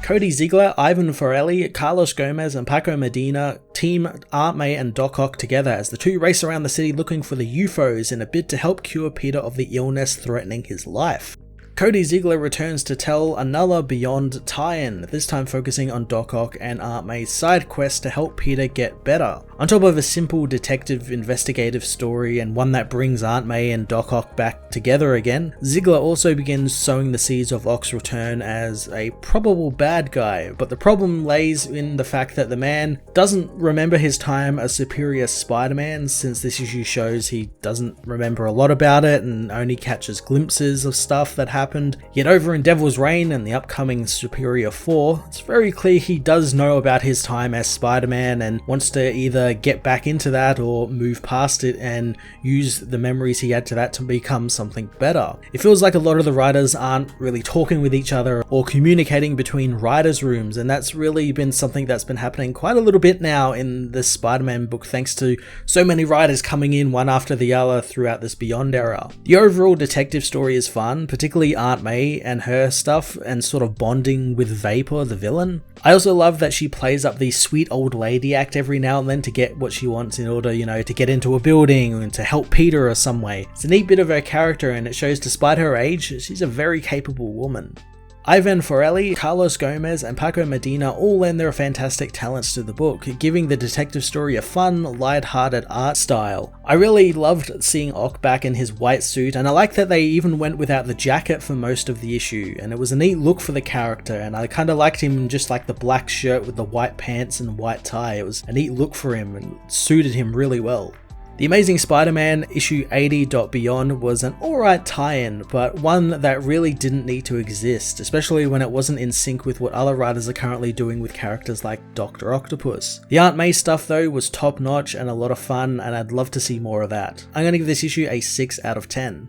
Cody Ziegler, Ivan Forelli, Carlos Gomez, and Paco Medina team Aunt May and Doc Ock together as the two race around the city looking for the UFOs in a bid to help cure Peter of the illness threatening his life. Cody Ziegler returns to tell another Beyond tie-in, this time focusing on Doc Ock and Aunt May's side quest to help Peter get better. On top of a simple detective investigative story and one that brings Aunt May and Doc Ock back together again, Ziegler also begins sowing the seeds of Ock's return as a probable bad guy, but the problem lays in the fact that the man doesn't remember his time as Superior Spider-Man, since this issue shows he doesn't remember a lot about it and only catches glimpses of stuff that happened. Yet over in Devil's Reign and the upcoming Superior 4, it's very clear he does know about his time as Spider-Man and wants to either get back into that or move past it and use the memories he had to that to become something better. It feels like a lot of the writers aren't really talking with each other or communicating between writers' rooms, and that's really been something that's been happening quite a little bit now in this Spider-Man book, thanks to so many writers coming in one after the other throughout this Beyond era. The overall detective story is fun, particularly Aunt May and her stuff and sort of bonding with Vapor, the villain. I also love that she plays up the sweet old lady act every now and then to get what she wants in order, to get into a building and to help Peter or some way. It's a neat bit of her character, and it shows despite her age, she's a very capable woman. Ivan Forelli, Carlos Gomez, and Paco Medina all lend their fantastic talents to the book, giving the detective story a fun, light-hearted art style. I really loved seeing Ock back in his white suit, and I like that they even went without the jacket for most of the issue, and it was a neat look for the character, and I kinda liked him in just like the black shirt with the white pants and white tie. It was a neat look for him and suited him really well. The Amazing Spider-Man issue 80. Beyond was an alright tie-in, but one that really didn't need to exist, especially when it wasn't in sync with what other writers are currently doing with characters like Dr. Octopus. The Aunt May stuff though was top notch and a lot of fun, and I'd love to see more of that. I'm going to give this issue a 6 out of 10.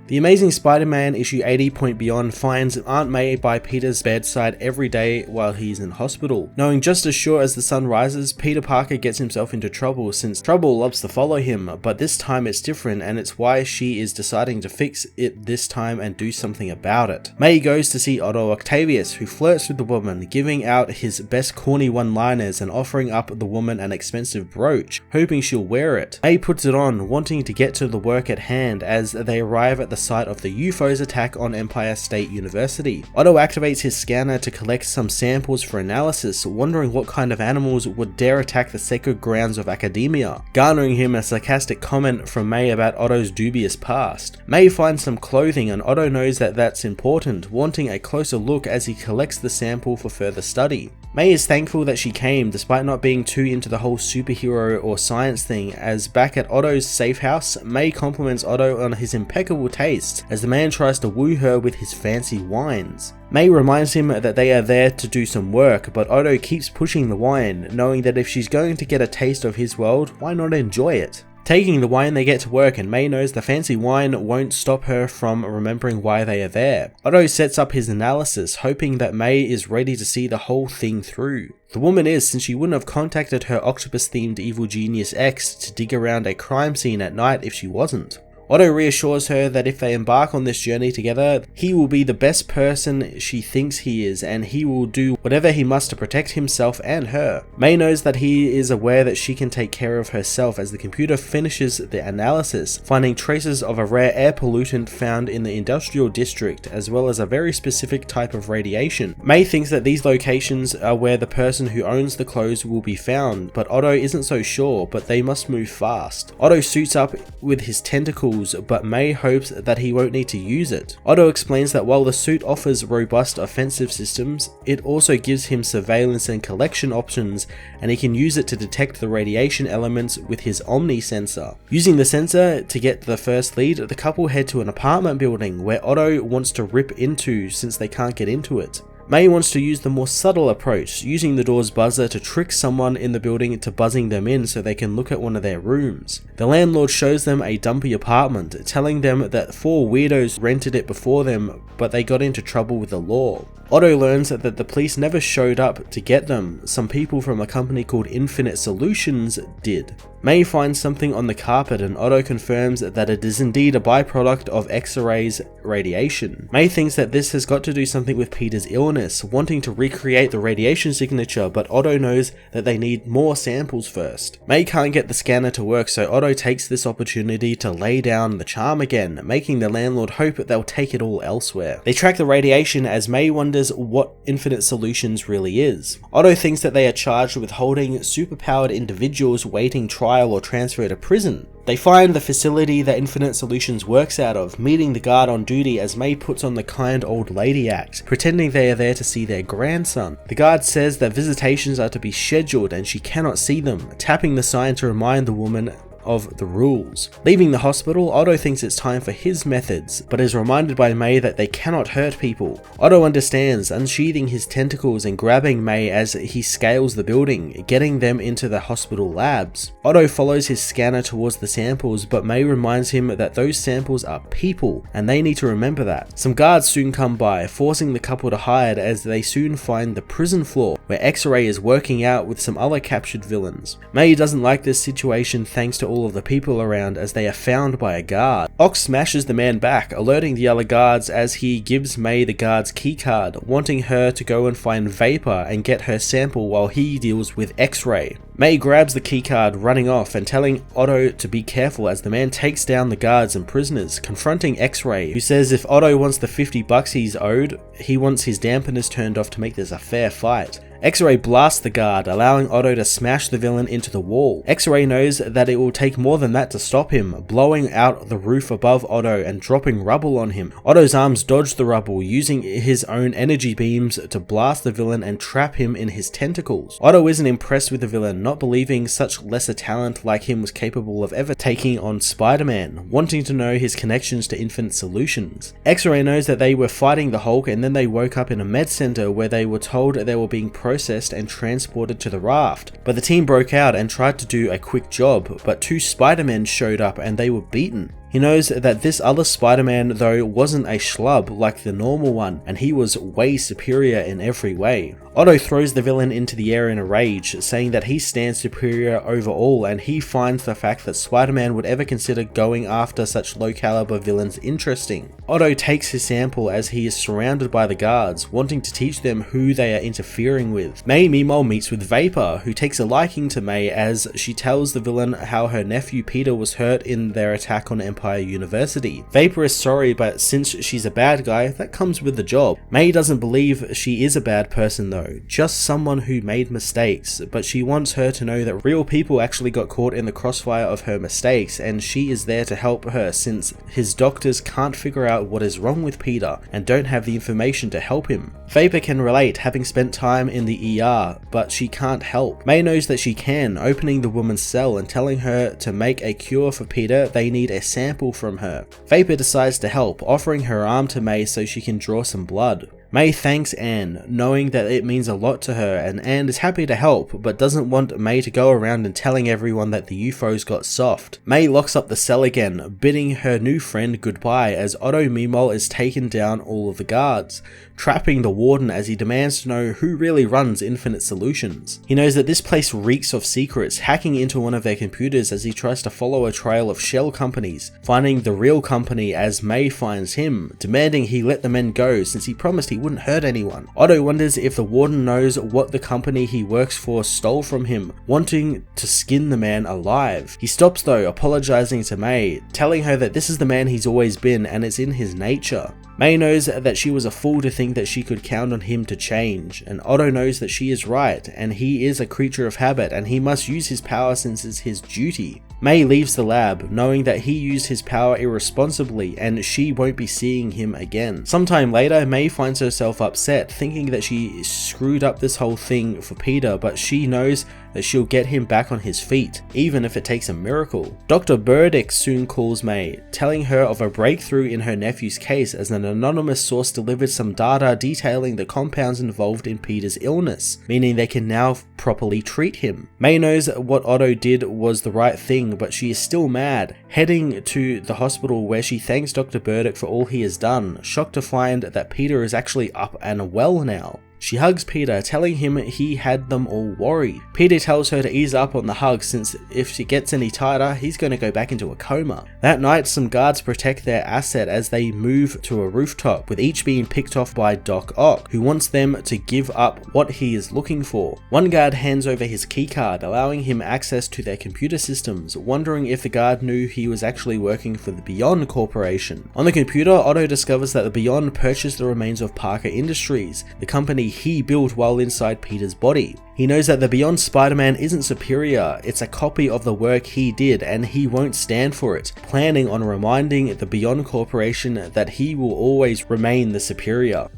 The Amazing Spider-Man issue 80. Beyond finds Aunt May by Peter's bedside every day while he's in hospital. Knowing just as sure as the sun rises, Peter Parker gets himself into trouble since trouble loves to follow him, but this time it's different, and it's why she is deciding to fix it this time and do something about it. May goes to see Otto Octavius, who flirts with the woman, giving out his best corny one-liners and offering up the woman an expensive brooch, hoping she'll wear it. May puts it on, wanting to get to the work at hand as they arrive at the site of the UFO's attack on Empire State University. Otto activates his scanner to collect some samples for analysis, wondering what kind of animals would dare attack the sacred grounds of academia, garnering him a sarcastic comment from May about Otto's dubious past. May finds some clothing and Otto knows that that's important, wanting a closer look as he collects the sample for further study. May is thankful that she came, despite not being too into the whole superhero or science thing, as back at Otto's safe house, May compliments Otto on his impeccable taste, as the man tries to woo her with his fancy wines. May reminds him that they are there to do some work, but Otto keeps pushing the wine, knowing that if she's going to get a taste of his world, why not enjoy it? Taking the wine, they get to work, and May knows the fancy wine won't stop her from remembering why they are there. Otto sets up his analysis, hoping that May is ready to see the whole thing through. The woman is, since she wouldn't have contacted her octopus-themed evil genius ex to dig around a crime scene at night if she wasn't. Otto reassures her that if they embark on this journey together, he will be the best person she thinks he is, and he will do whatever he must to protect himself and her. May knows that he is aware that she can take care of herself as the computer finishes the analysis, finding traces of a rare air pollutant found in the industrial district, as well as a very specific type of radiation. May thinks that these locations are where the person who owns the clothes will be found, but Otto isn't so sure, but they must move fast. Otto suits up with his tentacles, but May hopes that he won't need to use it. Otto explains that while the suit offers robust offensive systems, it also gives him surveillance and collection options, and he can use it to detect the radiation elements with his Omni sensor. Using the sensor to get the first lead, the couple head to an apartment building where Otto wants to rip into since they can't get into it. May wants to use the more subtle approach, using the door's buzzer to trick someone in the building into buzzing them in so they can look at one of their rooms. The landlord shows them a dumpy apartment, telling them that 4 weirdos rented it before them, but they got into trouble with the law. Otto learns that the police never showed up to get them, some people from a company called Infinite Solutions did. May finds something on the carpet and Otto confirms that it is indeed a byproduct of X-rays radiation. May thinks that this has got to do something with Peter's illness, wanting to recreate the radiation signature, but Otto knows that they need more samples first. May can't get the scanner to work, so Otto takes this opportunity to lay down the charm again, making the landlord hope that they'll take it all elsewhere. They track the radiation as May wonders what Infinite Solutions really is. Otto thinks that they are charged with holding superpowered individuals waiting trial or transfer to prison. They find the facility that Infinite Solutions works out of, meeting the guard on duty as May puts on the kind old lady act, pretending they are there to see their grandson. The guard says that visitations are to be scheduled and she cannot see them, tapping the sign to remind the woman of the rules. Leaving the hospital, Otto thinks it's time for his methods, but is reminded by May that they cannot hurt people. Otto understands, unsheathing his tentacles and grabbing May as he scales the building, getting them into the hospital labs. Otto follows his scanner towards the samples, but May reminds him that those samples are people, and they need to remember that. Some guards soon come by, forcing the couple to hide as they soon find the prison floor, where X-Ray is working out with some other captured villains. May doesn't like this situation thanks to all of the people around as they are found by a guard. Ock smashes the man back, alerting the other guards as he gives May the guard's keycard, wanting her to go and find Vapor and get her sample while he deals with X-Ray. May grabs the keycard, running off and telling Otto to be careful as the man takes down the guards and prisoners, confronting X-Ray, who says if Otto wants the $50 he's owed, he wants his dampeners turned off to make this a fair fight. X-Ray blasts the guard, allowing Otto to smash the villain into the wall. X-Ray knows that it will take more than that to stop him, blowing out the roof above Otto and dropping rubble on him. Otto's arms dodge the rubble, using his own energy beams to blast the villain and trap him in his tentacles. Otto isn't impressed with the villain, not believing such lesser talent like him was capable of ever taking on Spider-Man, wanting to know his connections to Infinite Solutions. X-Ray knows that they were fighting the Hulk and then they woke up in a med center where they were told they were being processed and transported to the raft. But the team broke out and tried to do a quick job, but 2 Spider-Men showed up and they were beaten. He knows that this other Spider-Man though wasn't a schlub like the normal one, and he was way superior in every way. Otto throws the villain into the air in a rage, saying that he stands superior over all, and he finds the fact that Spider-Man would ever consider going after such low caliber villains interesting. Otto takes his sample as he is surrounded by the guards, wanting to teach them who they are interfering with. May meanwhile meets with Vapor, who takes a liking to May as she tells the villain how her nephew Peter was hurt in their attack on Empire University. Vapor is sorry, but since she's a bad guy, that comes with the job. May doesn't believe she is a bad person though, just someone who made mistakes, but she wants her to know that real people actually got caught in the crossfire of her mistakes, and she is there to help her since his doctors can't figure out what is wrong with Peter and don't have the information to help him. Vapor can relate, having spent time in the ER, but she can't help. May knows that she can, opening the woman's cell and telling her to make a cure for Peter, they need a sample from her. Vapor decides to help, offering her arm to May so she can draw some blood. May thanks Anne, knowing that it means a lot to her, and Anne is happy to help, but doesn't want May to go around and telling everyone that the UFOs got soft. May locks up the cell again, bidding her new friend goodbye as Otto meanwhile is taken down all of the guards, trapping the warden as he demands to know who really runs Infinite Solutions. He knows that this place reeks of secrets, hacking into one of their computers as he tries to follow a trail of shell companies, finding the real company as May finds him, demanding he let the men go since he promised he wouldn't hurt anyone. Otto wonders if the warden knows what the company he works for stole from him, wanting to skin the man alive. He stops though, apologizing to May, telling her that this is the man he's always been and it's in his nature. May knows that she was a fool to think that she could count on him to change, and Otto knows that she is right, and he is a creature of habit and he must use his power since it's his duty. May leaves the lab, knowing that he used his power irresponsibly and she won't be seeing him again. Sometime later, May finds herself upset, thinking that she screwed up this whole thing for Peter, but she knows that she'll get him back on his feet, even if it takes a miracle. Dr. Burdick soon calls May, telling her of a breakthrough in her nephew's case as an anonymous source delivered some data detailing the compounds involved in Peter's illness, meaning they can now properly treat him. May knows what Otto did was the right thing, but she is still mad, heading to the hospital where she thanks Dr. Burdick for all he has done, shocked to find that Peter is actually up and well now. She hugs Peter, telling him he had them all worried. Peter tells her to ease up on the hug since if she gets any tighter, he's going to go back into a coma. That night, some guards protect their asset as they move to a rooftop, with each being picked off by Doc Ock, who wants them to give up what he is looking for. One guard hands over his keycard, allowing him access to their computer systems, wondering if the guard knew he was actually working for the Beyond Corporation. On the computer, Otto discovers that the Beyond purchased the remains of Parker Industries, the company he built while inside Peter's body. He knows that the Beyond Spider-Man isn't superior, it's a copy of the work he did and he won't stand for it, planning on reminding the Beyond Corporation that he will always remain the superior.